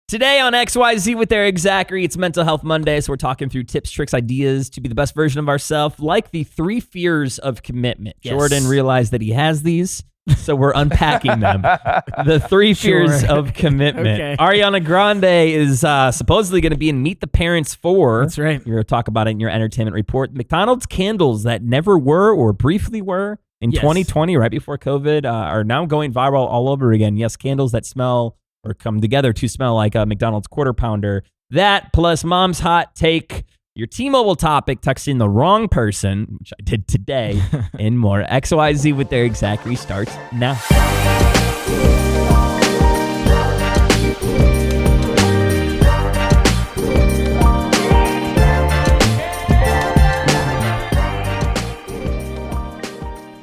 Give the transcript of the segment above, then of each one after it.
Today on XYZ with Erik Zachary, it's Mental Health Monday, so we're talking through tips, tricks, ideas to be the best version of ourselves, like the 3 fears of commitment. Yes. Jordan realized that he has these, so we're unpacking them. The 3 fears of commitment. Okay. Ariana Grande is supposedly going to be in Meet the Parents 4. That's right. You're going to talk about it in your entertainment report. McDonald's candles that never were or briefly were in 2020, right before COVID, are now going viral all over again. Yes, candles that smell or come together to smell like a McDonald's Quarter Pounder. That plus Mom's hot take, your T-Mobile topic, texting the wrong person, which I did today, and more. XYZ with Erik Zachary starts now.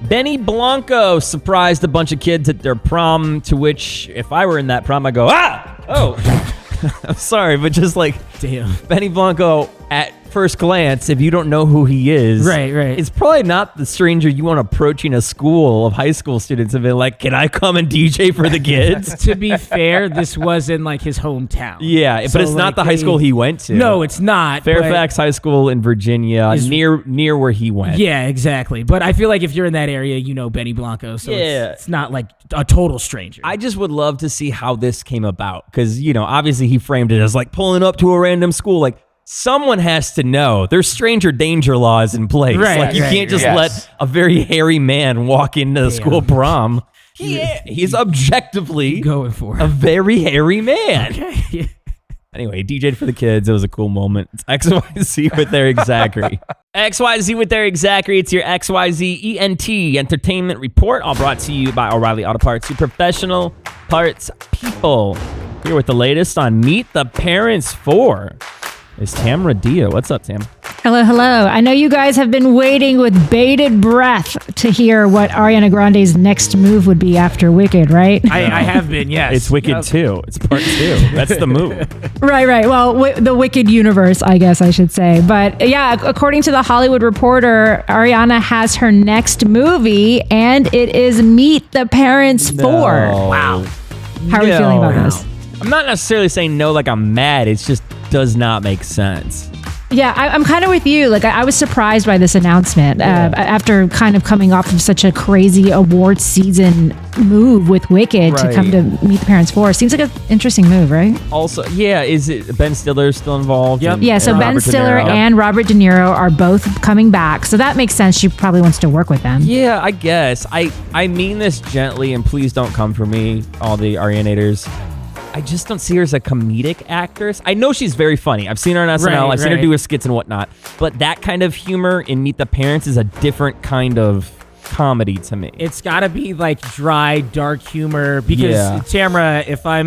Benny Blanco surprised a bunch of kids at their prom, to which, if I were in that prom, I'd go, I'm sorry, but just like, damn. Benny Blanco, at first glance, if you don't know who he is, Right. it's probably not the stranger you want approaching a school of high school students and be like, can I come and DJ for the kids? To be fair, this was in like his hometown. Yeah, So, but it's not the high school he went to. No, it's not. Fairfax High School in Virginia, near where he went. Yeah, exactly. But I feel like if you're in that area, you know Benny Blanco, so it's not like a total stranger. I just would love to see how this came about because, obviously he framed it as like pulling up to a random school. Like, someone has to know. There's stranger danger laws in place. Right, you can't just let a very hairy man walk into the school prom. He's objectively going for a very hairy man. Okay. Anyway, DJ'd for the kids. It was a cool moment. It's XYZ with Erik Zachary. XYZ with Erik Zachary. It's your XYZ ENT Entertainment Report, all brought to you by O'Reilly Auto Parts, your professional parts people. Here with the latest on Meet the Parents 4 is Tamra Dia. What's up, Tam? Hello. I know you guys have been waiting with bated breath to hear what Ariana Grande's next move would be after Wicked, right? I have been, yes. It's Wicked 2. It's part 2. That's the move. Right. Well, the Wicked universe, I guess I should say. But yeah, according to The Hollywood Reporter, Ariana has her next movie, and it is Meet the Parents 4. Wow. How are you feeling about this? I'm not necessarily saying no like I'm mad. It just does not make sense. Yeah, I'm kind of with you. Like, I was surprised by this announcement after kind of coming off of such a crazy award season move with Wicked to come to Meet the Parents 4. Seems like an interesting move, right? Also, is it Ben Stiller still involved? Yep. Yeah, so Ben Stiller and Robert De Niro are both coming back. So that makes sense. She probably wants to work with them. Yeah, I guess. I mean this gently, and please don't come for me, all the Arianators. I just don't see her as a comedic actress. I know she's very funny. I've seen her on SNL. I've seen her do her skits and whatnot. But that kind of humor in Meet the Parents is a different kind of comedy to me. It's got to be like dry, dark humor because Tamra, if I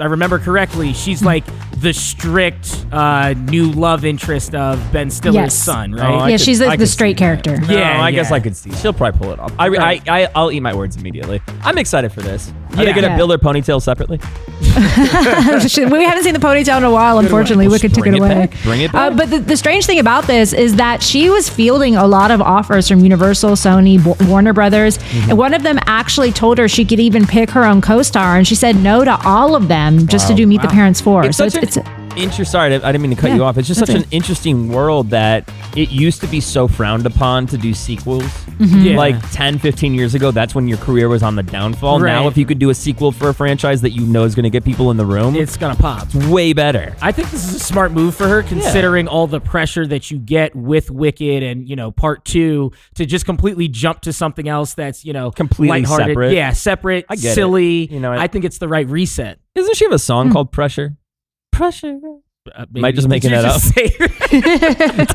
remember correctly, she's like the strict new love interest of Ben Stiller's son, right? She's the straight character. I guess I could see. She'll probably pull it off. I'll eat my words immediately. I'm excited for this. Are they going to build their ponytail separately? We haven't seen the ponytail in a while, unfortunately. Wicked took it away. Bring it back. But the strange thing about this is that she was fielding a lot of offers from Universal, Sony, Warner Brothers, and one of them actually told her she could even pick her own co-star, and she said no to all of them just to do Meet the Parents 4. Sorry, I didn't mean to cut you off. It's just such an interesting world that it used to be so frowned upon to do sequels. Like 10, 15 years ago, that's when your career was on the downfall. Now, if you could do a sequel for a franchise that you know is going to get people in the room, it's going to pop. It's way better. I think this is a smart move for her, considering all the pressure that you get with Wicked and, part 2 to just completely jump to something else that's, completely lighthearted. separate. Yeah, separate, I get silly. it. I think it's the right reset. Doesn't she have a song called Pressure? Pressure. Am I just making that up?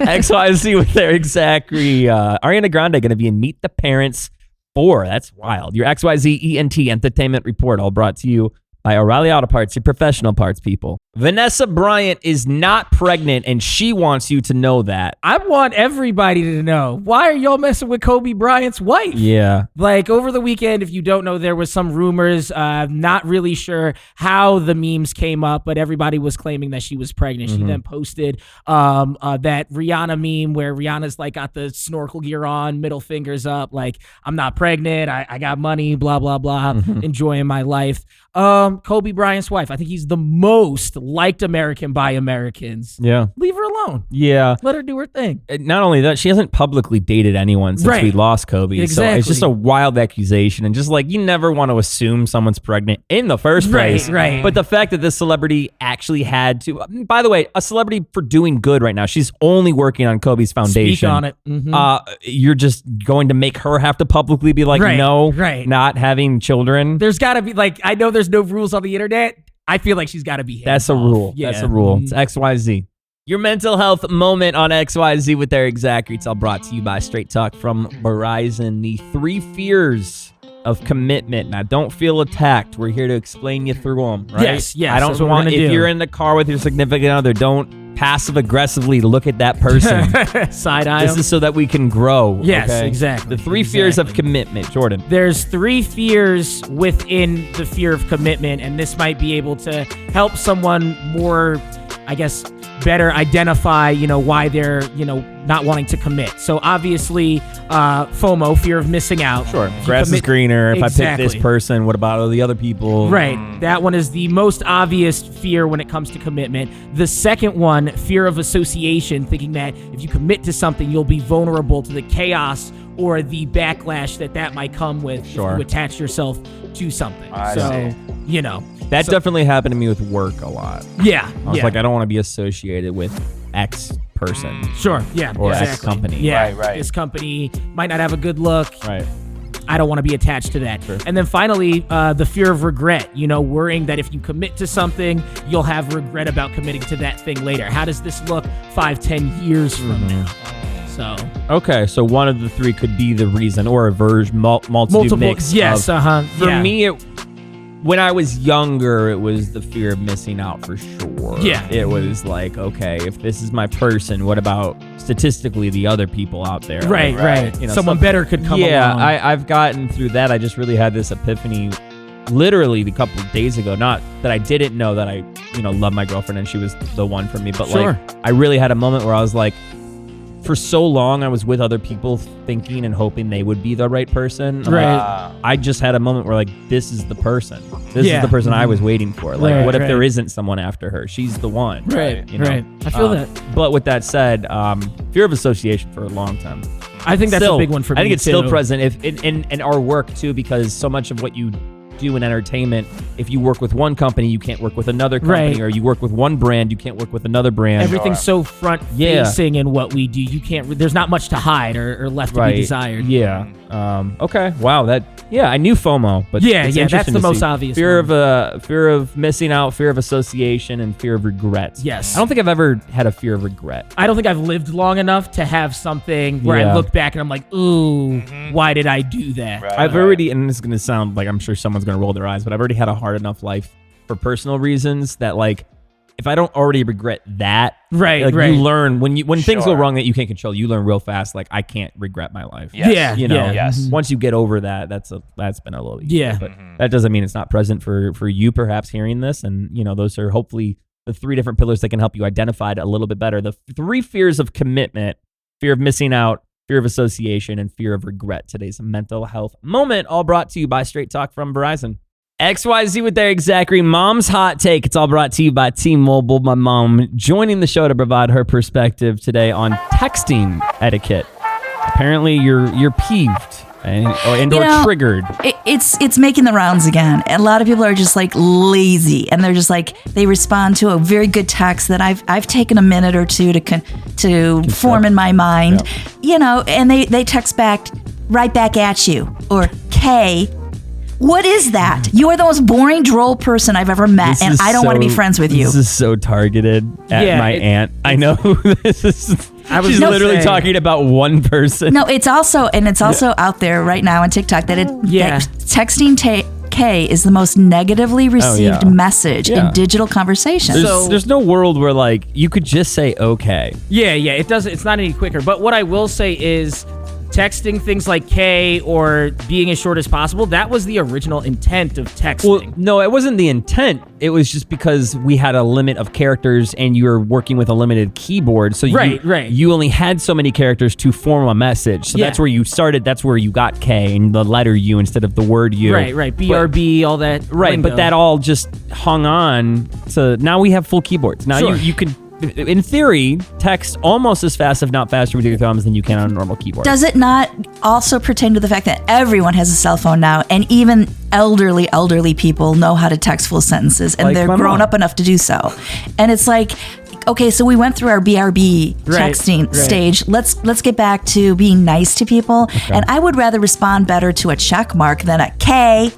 XYZ with Erik Zachary. Ariana Grande going to be in Meet the Parents 4. That's wild. Your XYZ ENT Entertainment Report, all brought to you by O'Reilly Auto Parts, your professional parts people. Vanessa Bryant is not pregnant, and she wants you to know that. I want everybody to know. Why are y'all messing with Kobe Bryant's wife? Yeah. Like, over the weekend, if you don't know, there was some rumors, not really sure how the memes came up, but everybody was claiming that she was pregnant. She then posted that Rihanna meme where Rihanna's like got the snorkel gear on, middle fingers up, like, I'm not pregnant, I got money, blah, blah, blah, enjoying my life. Kobe Bryant's wife. I think he's the most liked American by Americans. Yeah. Leave her alone. Yeah. Let her do her thing. Not only that, she hasn't publicly dated anyone since we lost Kobe. Exactly. So it's just a wild accusation. And just like, you never want to assume someone's pregnant in the first place. Right. But the fact that this celebrity actually had to, by the way, a celebrity for doing good right now. She's only working on Kobe's foundation. Speak on it. Mm-hmm. You're just going to make her have to publicly be like, no, not having children. There's got to be like, I know there's no rules on the internet. I feel like she's got to be. That's a rule. Yeah. That's a rule. It's XYZ. Your mental health moment on XYZ with Erik Zachary. It's all brought to you by Straight Talk from Verizon. The 3 fears of commitment. Now, don't feel attacked. We're here to explain you through them, right? Yes. I don't want, if you're in the car with your significant other, don't passive aggressively look at that person. Side eye. This is so that we can grow. Yes, okay? exactly. The 3 fears of commitment. Jordan. There's 3 fears within the fear of commitment, and this might be able to help someone more, I guess, better identify, why they're, not wanting to commit. So obviously, FOMO, fear of missing out. Sure. Grass is greener. If I pick this person, what about all the other people? Right. That one is the most obvious fear when it comes to commitment. The second one, fear of association, thinking that if you commit to something, you'll be vulnerable to the chaos or the backlash that might come with if you attach yourself to something. That definitely happened to me with work a lot. Yeah. I was like, I don't want to be associated with X person. Sure. Yeah. Or X company. Yeah. Right. This company might not have a good look. Right. I don't want to be attached to that. Sure. And then finally, the fear of regret, worrying that if you commit to something, you'll have regret about committing to that thing later. How does this look 5-10 years from now? So okay, so one of the 3 could be the reason, or a multiple mix. Yes, For me, when I was younger, it was the fear of missing out for sure. Yeah, it was like, okay, if this is my person, what about statistically the other people out there? Right. Someone better could come along. Yeah, I've gotten through that. I just really had this epiphany literally a couple of days ago. Not that I didn't know that I, love my girlfriend and she was the one for me, but like I really had a moment where I was like, for so long, I was with other people thinking and hoping they would be the right person. Right. I just had a moment where, like, this is the person. This is the person I was waiting for. Like, what if there isn't someone after her? She's the one. Right. I feel that. But with that said, fear of association for a long time. I think that's a big one for me. I think it's still present in our work, too, because so much of what you do in entertainment, if you work with one company, you can't work with another company, or you work with one brand, you can't work with another brand. Everything's so front facing in what we do. You can't. There's not much to hide or left to be desired. Yeah. Okay. Wow. I knew FOMO, but that's the most obvious. Fear of missing out, fear of association, and fear of regret. Yes. I don't think I've ever had a fear of regret. I don't think I've lived long enough to have something where I look back and I'm like, ooh, why did I do that? Right, I've already, and this is gonna sound like I'm sure someone's gonna roll their eyes, but I've already had a hard enough life for personal reasons that, like, if I don't already regret that, you learn when things go wrong that you can't control, you learn real fast. Like, I can't regret my life. Yes. Once you get over that, that's been a little easier. Yeah. But that doesn't mean it's not present for you perhaps hearing this. And, those are hopefully the 3 different pillars that can help you identify it a little bit better. The 3 fears of commitment: fear of missing out, fear of association, and fear of regret. Today's mental health moment, all brought to you by Straight Talk from Verizon. XYZ with Erik Zachary, Mom's Hot Take. It's all brought to you by T-Mobile. My mom joining the show to provide her perspective today on texting etiquette. Apparently, you're peeved or triggered. It's making the rounds again. And a lot of people are just like lazy, and they're just like, they respond to a very good text that I've taken a minute or two to form in my mind, and they text back right back at you, or K. What is that? You are the most boring, droll person I've ever met, and I don't want to be friends with you. This is so targeted at my aunt. I know this is. She's literally talking about one person. No, it's also out there right now on TikTok that texting K is the most negatively received message in digital conversations. There's no world where, like, you could just say okay. Yeah, it doesn't. It's not any quicker. But what I will say is, texting things like K or being as short as possible, that was the original intent of texting. Well, no, it wasn't the intent. It was just because we had a limit of characters and you were working with a limited keyboard. So you only had so many characters to form a message. So that's where you started. That's where you got K and the letter U instead of the word U. Right. BRB, all that. Right, lingo. but that all just hung on. So now we have full keyboards. Now you can, in theory, text almost as fast, if not faster, with your thumbs than you can on a normal keyboard. Does it not also pertain to the fact that everyone has a cell phone now, and even elderly people know how to text full sentences, and they're grown up enough to do so? And it's like, okay, so we went through our BRB texting stage. Let's get back to being nice to people. Okay. And I would rather respond better to a check mark than a K.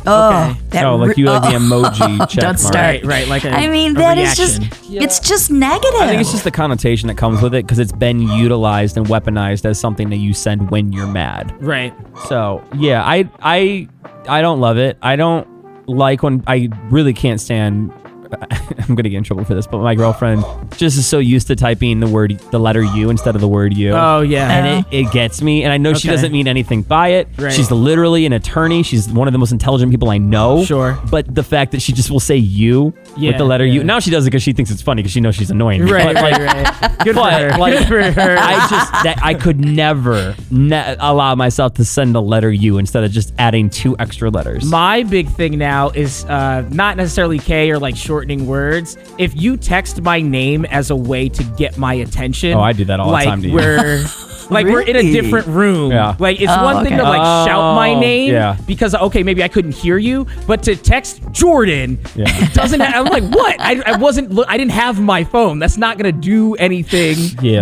Like the emoji check Don't start. Right, like I mean, that is just, it's just negative. I think it's just the connotation that comes with it because it's been utilized and weaponized as something that you send when you're mad. Right. So, yeah, I don't love it. I don't like when I really can't stand... I'm gonna get in trouble for this, but my girlfriend just is so used to typing the letter U instead of the word U. Oh yeah, and it gets me. And I know she doesn't mean anything by it. Right. She's literally an attorney. She's one of the most intelligent people I know. Sure. But the fact that she just will say U with the letter U. Now she does it because she thinks it's funny because she knows she's annoying. Right. Good for her. Good for her. I could never allow myself to send a letter U instead of just adding 2 extra letters. My big thing now is not necessarily K or like shortening words. If you text my name as a way to get my attention, I do that all the time to you. We're in a different room. Yeah. Like it's one thing to like shout my name because maybe I couldn't hear you, but to text Jordan, it doesn't. I'm like, what? I didn't have my phone. That's not gonna do anything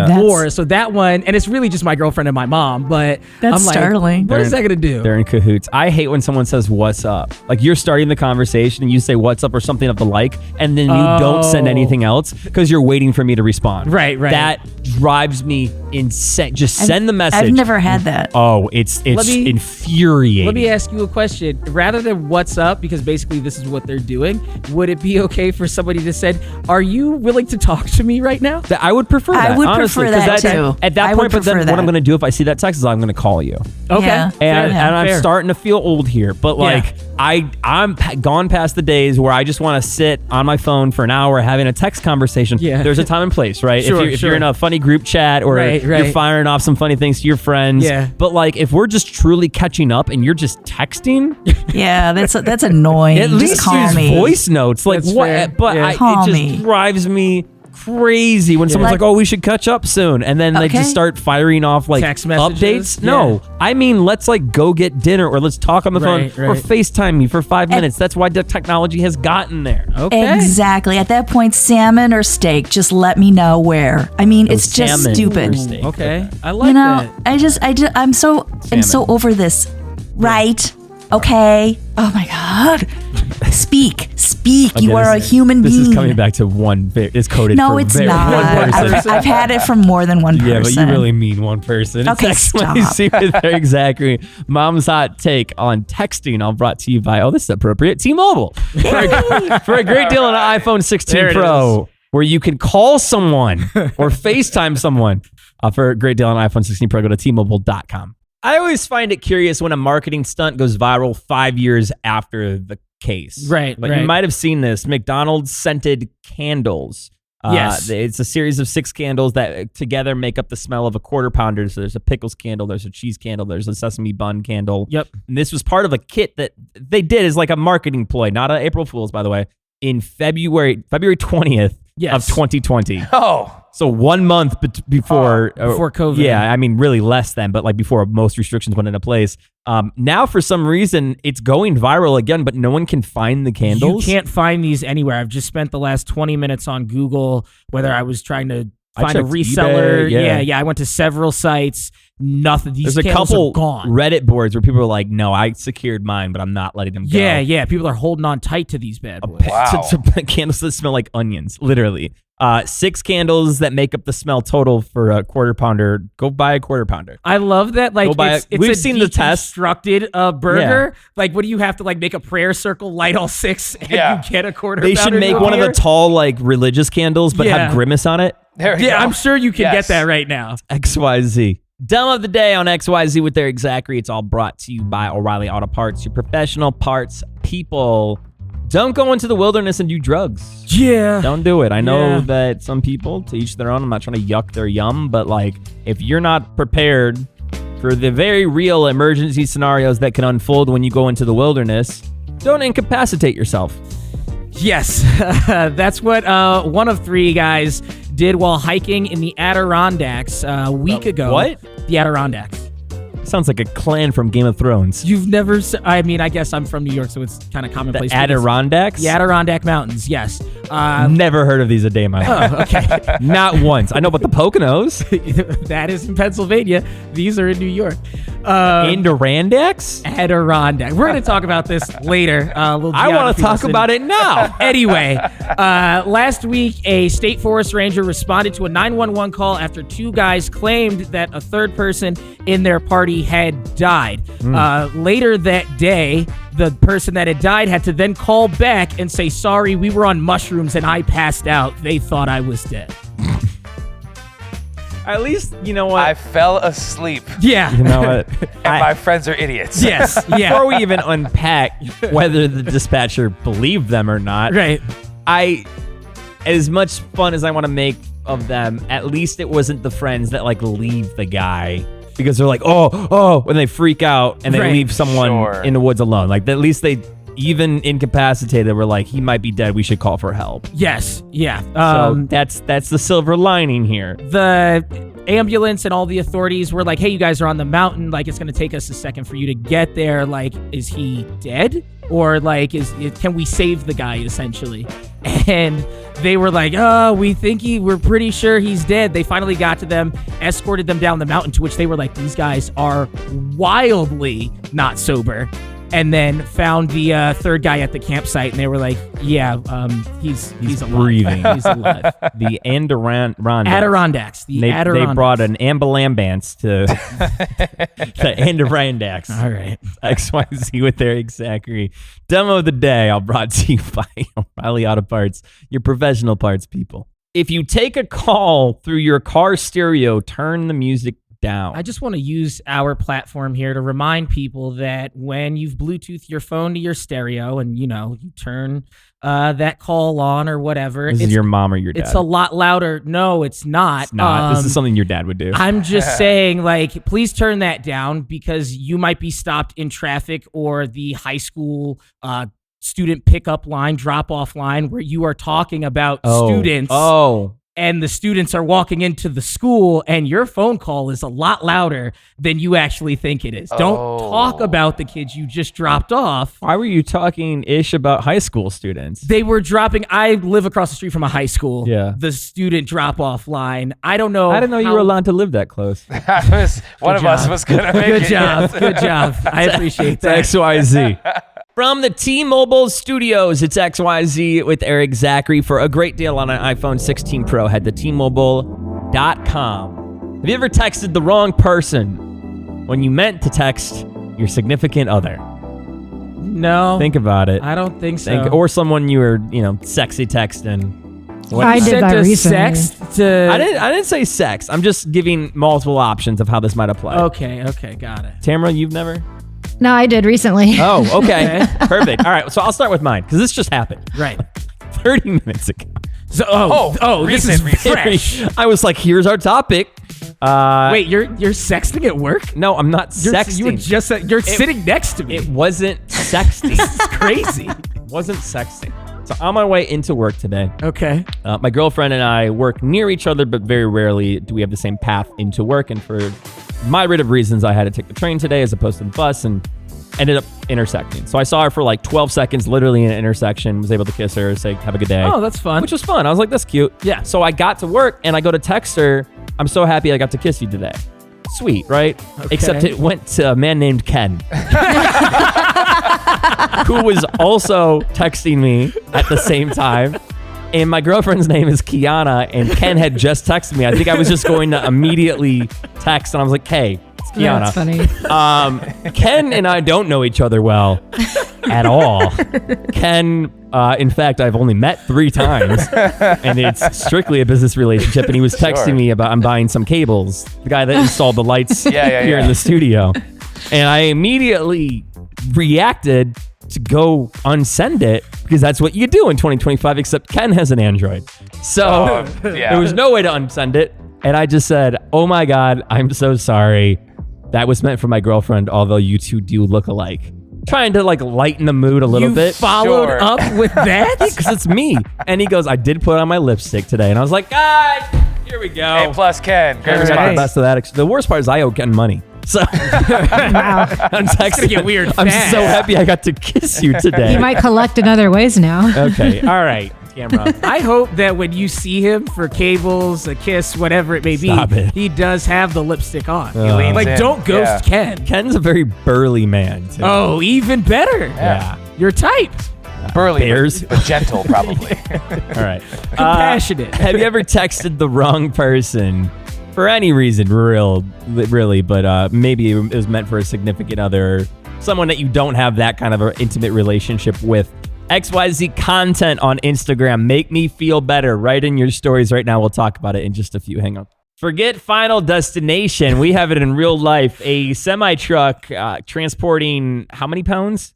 more. So that one, and it's really just my girlfriend and my mom. But that's I'm like, startling. What is that gonna do? They're in cahoots. I hate when someone says "What's up?" Like you're starting the conversation and you say "What's up" or something of the like, and then you don't send anything else because you're waiting for me to respond. Right. That drives me insane. Just send the message. I've never had that. Oh, it's infuriating. Let me ask you a question. Rather than "What's up?" because basically this is what they're doing, would it be okay for somebody to say, "Are you willing to talk to me right now?" I would prefer that. I would honestly, prefer that too. At that point, but then what I'm going to do if I see that text is I'm going to call you. Okay. Yeah. And I'm starting to feel old here, but I'm gone past the days where I just want to sit on my phone for an hour having a text conversation. Yeah. There's a time and place, right? If you're in a funny group chat or you're firing off some funny things to your friends. Yeah. But like if we're just truly catching up and you're just texting. Yeah, that's annoying. At least call use me. Voice notes. Like that's what? Fair. But yeah. it just drives me crazy when someone's like, "Oh, we should catch up soon," and then they just start firing off like text messages. updates. No, I mean let's like go get dinner or let's talk on the phone or FaceTime me for 5 minutes. That's why the technology has gotten there. Okay, exactly. At that point, salmon or steak, just let me know where. I mean, it's just stupid. Okay, I like that. I'm so over this. Right. Okay. Oh my God. Speak. You are a human being. This is coming back to one. It's coded. No, for it's not. one person. I've had it from more than one person. Yeah, but you really mean one person. Okay, stop. With Erik Zachary, Mom's hot take on texting. All brought to you by this is appropriate. T-Mobile for a great deal on an iPhone 16 Pro, where you can call someone or FaceTime someone. For a great deal on iPhone 16 Pro, go to T-Mobile.com. I always find it curious when a marketing stunt goes viral 5 years after the case. Right. But you might have seen this. McDonald's scented candles. Yes. It's a series of 6 candles that together make up the smell of a quarter pounder. So there's a pickles candle, there's a cheese candle, there's a sesame bun candle. Yep. And this was part of a kit that they did as like a marketing ploy, not an April Fool's, by the way, in February 20th of 2020. Oh. So 1 month before COVID. Yeah, I mean really less than, but like before most restrictions went into place. Now for some reason it's going viral again, but no one can find the candles. You can't find these anywhere. I've just spent the last 20 minutes on Google, whether I was trying to find a reseller. eBay, yeah. I went to several sites. Nothing. These candles are gone. Reddit boards where people are like, "No, I secured mine, but I'm not letting them go." Yeah. People are holding on tight to these bad boys. To candles that smell like onions, literally. 6 candles that make up the smell total for a quarter pounder. Go buy a quarter pounder. I love that. Like we've seen the test. Constructed burger. Yeah. Like, what do you have to like make a prayer circle, light all 6, and you get a quarter? They should make one of the tall like religious candles, but have grimace on it. There you go. I'm sure you can get that right now. XYZ. Dumb of the day on XYZ with Erik Zachary. It's all brought to you by O'Reilly Auto Parts, your professional parts people. Don't go into the wilderness and do drugs. Yeah. Don't do it. I know that some people, to each their own, I'm not trying to yuck their yum, but like if you're not prepared for the very real emergency scenarios that can unfold when you go into the wilderness, don't incapacitate yourself. Yes, that's what one of three guys did while hiking in the Adirondacks a week ago. What? The Adirondacks. Sounds like a clan from Game of Thrones. You've never... I mean, I guess I'm from New York, so it's kind of commonplace. The Adirondacks? The Adirondack Mountains, yes. Never heard of these a day in my life. Oh, okay. Not once. I know about the Poconos. That is in Pennsylvania. These are in New York. Adirondacks? Adirondack. We're going to talk about this later. I want to talk about it now. Anyway, last week, a state forest ranger responded to a 911 call after two guys claimed that a third person in their party had died. Later that day, the person that had died had to then call back and say, sorry, we were on mushrooms and I passed out. They thought I was dead. At least, you know what? I fell asleep. Yeah. You know what? And my friends are idiots. Yes. Yeah. Before we even unpack whether the dispatcher believed them or not, Right. As much fun as I want to make of them, at least it wasn't the friends that like leave the guy because they're like, oh, when they freak out and they leave someone in the woods alone. Like at least they, even incapacitated, were like, he might be dead. We should call for help. Yes. Yeah. So that's the silver lining here. The ambulance and all the authorities were like, hey, you guys are on the mountain. Like, it's going to take us a second for you to get there. Like, is he dead? Or like, can we save the guy, essentially? And they were like, we're pretty sure he's dead. They finally got to them, escorted them down the mountain, to which they were like, these guys are wildly not sober. And then found the third guy at the campsite, and they were like, "Yeah, he's alive. Breathing. He's alive." The Adirondacks. Adirondacks. The Adirondacks. They brought an ambulance to the Adirondacks. All right. XYZ with Erik Zachary. Demo of the day, all brought to you by O'Reilly Auto Parts, your professional parts people. If you take a call through your car stereo, turn the music down. I just want to use our platform here to remind people that when you've Bluetooth your phone to your stereo and, you turn that call on or whatever. This is your mom or your dad. It's a lot louder. No, it's not. It's not. This is something your dad would do. I'm just saying, like, please turn that down because you might be stopped in traffic or the high school student pickup line, drop-off line where you are talking about students. And the students are walking into the school and your phone call is a lot louder than you actually think it is. Don't talk about the kids you just dropped off. Why were you talking about high school students? They were dropping. I live across the street from a high school. Yeah. The student drop-off line. I don't know. I didn't know you were allowed to live that close. One of us was going to make it. Good job. Good job. I appreciate that. XYZ. From the T-Mobile studios, it's XYZ with Erik Zachary. For a great deal on an iPhone 16 Pro, head to T-Mobile.com. Have you ever texted the wrong person when you meant to text your significant other? No. Think about it. I don't think so. Or someone you were, sexy texting. I did that recently. Sex to... I didn't say sex. I'm just giving multiple options of how this might apply. Okay, got it. Tamara, you've never? No, I did recently. Oh, okay. Perfect. All right, so I'll start with mine because this just happened. Right. 30 minutes ago. So, this is fresh. I was like, here's our topic. Wait, you're sexting at work? No, I'm not sexting. You were just you're sitting next to me. It wasn't sexting. This is crazy. It wasn't sexting. So on my way into work today, okay. My girlfriend and I work near each other, but very rarely do we have the same path into work. And for myriad of reasons, I had to take the train today as opposed to the bus and ended up intersecting. So I saw her for like 12 seconds, literally in an intersection, was able to kiss her, say, have a good day. Oh, that's fun. Which was fun. I was like, that's cute. Yeah. So I got to work and I go to text her, I'm so happy I got to kiss you today. Sweet, right? Okay. Except it went to a man named Ken. Who was also texting me at the same time. And my girlfriend's name is Kiana, and Ken had just texted me. I think I was just going to immediately text, and I was like, hey, it's Kiana. Yeah, that's funny. Ken and I don't know each other well. at all. Ken, in fact, I've only met 3 times, and it's strictly a business relationship. And he was texting me about I'm buying some cables. The guy that installed the lights here in the studio, and I immediately reacted to go unsend it because that's what you do in 2025. Except Ken has an Android, so there was no way to unsend it. And I just said, "Oh my God, I'm so sorry. That was meant for my girlfriend. Although you two do look alike." Trying to like lighten the mood a little bit. Followed up with that? Because it's me. And he goes, "I did put on my lipstick today." And I was like, "Guys, here we go." A+ Ken. Great Got response. the best of that. The worst part is I owe Ken money. So I'm texting. Get weird I'm fast. so happy I got to kiss you today. He might collect in other ways now. Okay. All right. Camera. I hope that when you see him for cables, a kiss, whatever it may Stop be, it. he does have the lipstick on. leans Like, in. don't ghost Ken. Ken's a very burly man, too. Oh, even better. Yeah. Your type. Burly, Bears. but gentle, probably. All right. Compassionate. Have you ever texted the wrong person for any reason, really, but maybe it was meant for a significant other, someone that you don't have that kind of an intimate relationship with? XYZ content on Instagram. Make me feel better. Write in your stories right now. We'll talk about it in just a few. Hang on. Forget Final Destination. We have it in real life. A semi-truck transporting how many pounds?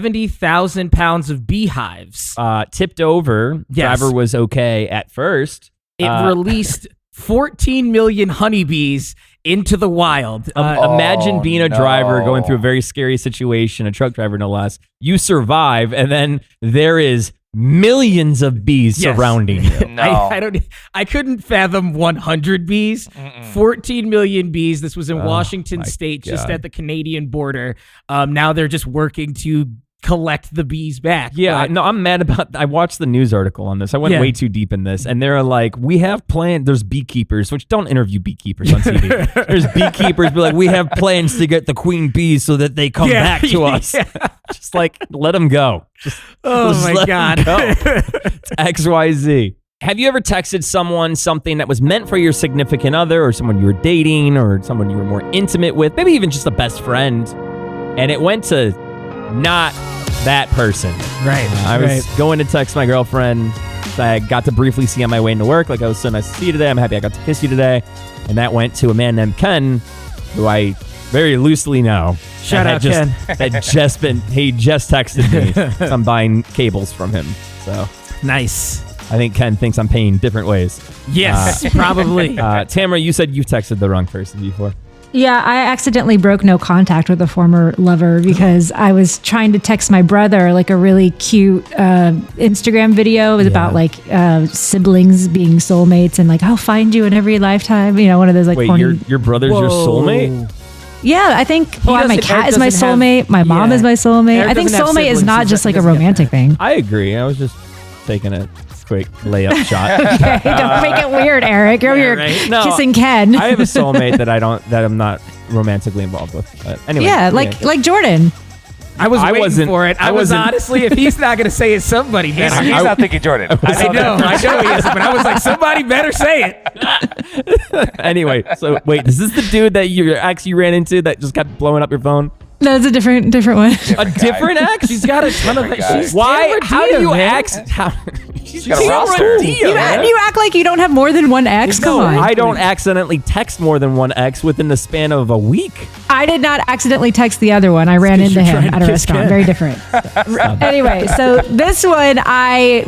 70,000 pounds of beehives. Tipped over. Yes. Driver was okay at first. It released 14 million honeybees into the wild. Imagine being a driver no. going through a very scary situation, a truck driver no less. You survive, and then there is millions of bees Yes. surrounding you. No. I couldn't fathom 100 bees. 14 million bees. This was in Washington my State, just God. at the Canadian border. Now they're just working to collect the bees back. Yeah, But no, I'm mad about. I watched the news article on this. I went Yeah. way too deep in this, and they're like, "We have plans." There's beekeepers, which don't interview beekeepers on TV. There's beekeepers, be like, "We have plans to get the queen bees so that they come Yeah. back to us." Yeah. Just like let them go. Just my let 'em God. go. It's XYZ. Have you ever texted someone something that was meant for your significant other, or someone you were dating, or someone you were more intimate with, maybe even just a best friend, and it went to not that person? Right. I was going to text my girlfriend that I got to briefly see on my way into work. Like, "I was so nice to see you today. I'm happy I got to kiss you today." And that went to a man named Ken, who I very loosely know. Shout out, Ken. He just texted me. I'm buying cables from him. So Nice. I think Ken thinks I'm paying different ways. Yes, probably. Tamara, you said you've texted the wrong person before. Yeah, I accidentally broke no contact with a former lover because I was trying to text my brother like a really cute Instagram video. It was about like siblings being soulmates and like, "I'll find you in every lifetime." You know, one of those like Wait, corny. your brother's your soulmate? Yeah, I think. Well, my doesn't- cat Eric is my doesn't have- soulmate. My mom yeah. is my soulmate. Eric I think doesn't have soulmate is siblings. not He just like a doesn't get romantic thing. I agree. I was just taking a quick layup shot. Okay, don't make it weird, Eric. You're Yeah, right? No, kissing Ken. I have a soulmate that I'm not romantically involved with. But anyway. yeah, like Jordan. I was I waiting wasn't- for it. I I was wasn't- honestly, if he's not going to say it, somebody better. He's not thinking Jordan. I know he is, but I was like, somebody better say it. Anyway, so wait, is this the dude that your ex you ran into that just kept blowing up your phone? No, it's a different one. A different ex? She's got a ton of. Different guy. She's Why? Tamara How do Dia, you man. act? How? She's got a roster. You act like you don't have more than one ex. Come No, on. I don't accidentally text more than one ex within the span of a week. I did not accidentally text the other one. I ran 'cause into you're him trying to at a kiss restaurant. Ken. Very different. Anyway, so this one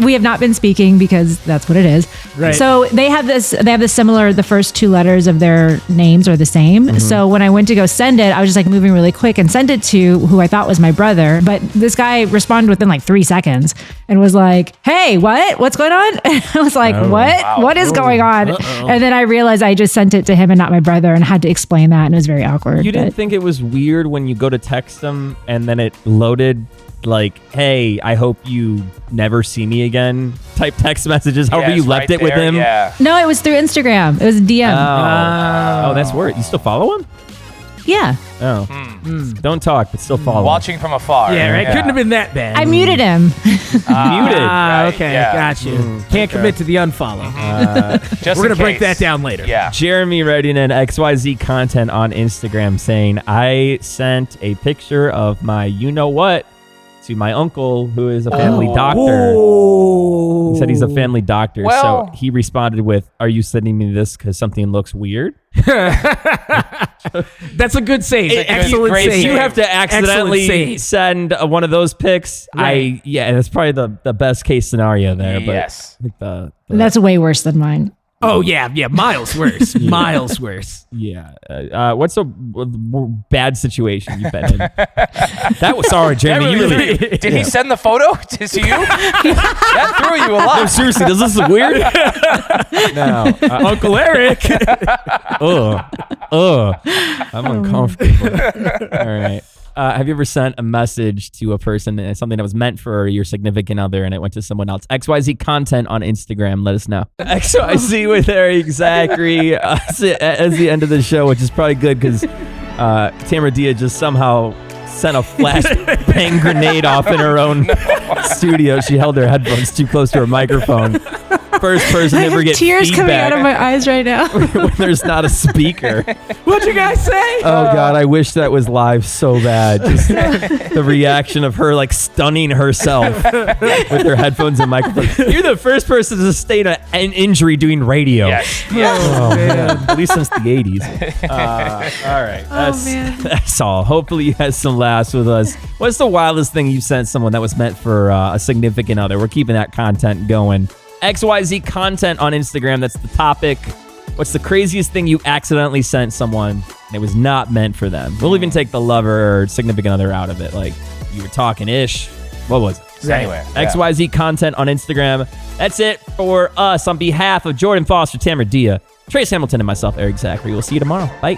we have not been speaking because that's what it is. Right. So they have this similar, the first 2 letters of their names are the same. So when I went to go send it, I was just like moving really quick and sent it to who I thought was my brother. But this guy responded within like 3 seconds and was like, "Hey, what's going on?" And I was like, "What? wow. What is going on?" And then I realized I just sent it to him and not my brother and had to explain that. And it was very awkward. You didn't but- think it was weird when you go to text them and then it loaded like, "Hey, I hope you never see me again" type text messages, however Yeah, you it's left right it with there, him? Yeah. No, it was through Instagram. It was a DM. Oh, that's weird. You still follow him? Yeah. Oh. Don't talk, but still follow. Watching from afar. Yeah, right. Couldn't have been that bad. I muted him. Muted. Ah, Right, okay, yeah. got you. Can't commit to the unfollow. Just We're in gonna break case. that down later. Yeah. Jeremy writing in XYZ content on Instagram saying, "I sent a picture of my you know what to my uncle, who is a family doctor. He said he's a family doctor. Well- So he responded with, "Are you sending me this because something looks weird?" That's a good save. Excellent great save. You have to accidentally Excellent save. send one of those pics. Right. That's probably the best case scenario there. But Yes. I think That's way worse than mine. Oh yeah, miles worse. Miles worse. what's a bad situation you've been in? That was sorry, Jamie. You really Did he send the photo to you? That threw you a No, lot. seriously, does this look weird? No, Uncle Eric. I'm uncomfortable. All right. Have you ever sent a message to a person, something that was meant for your significant other, and it went to someone else? XYZ content on Instagram. Let us know. XYZ with Erik Zachary as the end of the show, which is probably good because Tamara Dia just somehow sent a flashbang grenade off in her own studio. She held her headphones too close to her microphone. First person to I ever have get tears coming feedback out of my eyes right now. when there's not a speaker. What'd you guys say? Oh God, I wish that was live so bad. Just the reaction of her like stunning herself with her headphones and microphone. You're the first person to sustain an injury doing radio. Yes. Yes. Oh man, at least since the 80s. All right, that's all. Hopefully you had some laughs with us. What's the wildest thing you sent someone that was meant for a significant other? We're keeping that content going. XYZ content on Instagram. That's the topic. What's the craziest thing you accidentally sent someone and it was not meant for them? We'll even take the lover or significant other out of it. Like you were talking ish. What was it? Anyway. Yeah. XYZ content on Instagram. That's it for us. On behalf of Jordan Foster, Tamara Dia, Trace Hamilton, and myself, Erik Zachary. We'll see you tomorrow. Bye.